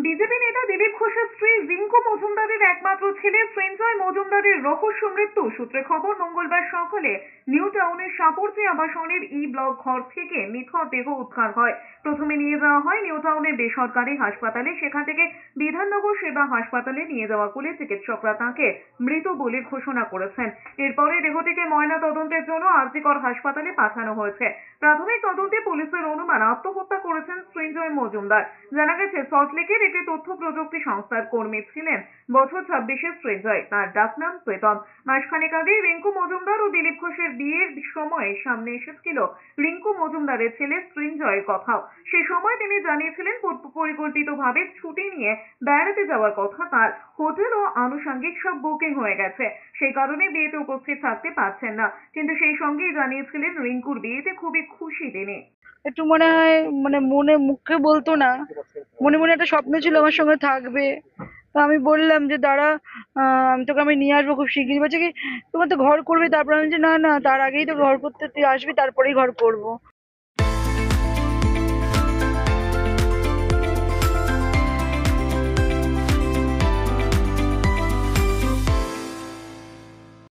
BJP নেতা দিলীপ ঘোষের স্ত্রী রিঙ্কু মজুমদারের একমাত্র ছেলে সঞ্জয় মজুমদারের রহস্য মৃত্যু সূত্রে খবর মঙ্গলবার সকালে নিউ টাউনের সাপড়চি আবাসনের ই ব্লক ঘর থেকে নিথর দেহ উদ্ধার হয়। প্রথমে নিয়ে যাওয়া হয় নিউ টাউনের বেসরকারি হাসপাতালে, সেখান থেকে বিধাননগর সেবা হাসপাতালে নিয়ে যাওয়া হলে চিকিৎসকরা তাঁকে মৃত বলে ঘোষণা করেছেন। এরপরে দেহটিকে ময়না তদন্তের জন্য আরজিকর হাসপাতালে পাঠানো হয়েছে। প্রাথমিক তদন্তে পুলিশের অনুমান আত্মহত্যা করেছেন সঞ্জয় মজুমদার। জানা গেছে সল্টলেকের একটি তথ্য প্রযুক্তি সংস্থার কর্মী ছিলেন বছর 26-এর সঞ্জয়। তার ডাকনাম প্রীতম। মাসখানেক আগে রিঙ্কু মজুমদার ও দিলীপ ঘোষের বিয়ের সময় সামনে এসেছিল রিঙ্কু মজুমদারের ছেলে সঞ্জয়ের কথাও। সে সময় তিনি জানিয়েছিলেন পরিকল্পিতভাবে ছুটি নিয়ে বেড়াতে যাওয়ার কথা তার। হোটেল ও আনুষঙ্গিক সব বুকিং হয়ে গেছে, সেই কারণে বিয়েতে উপস্থিত থাকতে পারছেন না। কিন্তু সেই সঙ্গেই জানিয়েছিলেন রিঙ্কুর বিয়েতে খুবই খুশি তিনি। একটু মনে হয় মানে মনে মুখে বলতো না, মনে মনে একটা স্বপ্ন ছিল আমার সঙ্গে থাকবে। তো আমি বললাম যে দাঁড়া, আমি তোকে নিয়ে আসবো খুব শিগগিরই। বলছে কি তোমার তো ঘর করবে তারপর। আমি বলছি না না, তার আগেই তো ঘর করতে তুই আসবি, তারপরেই ঘর করবো।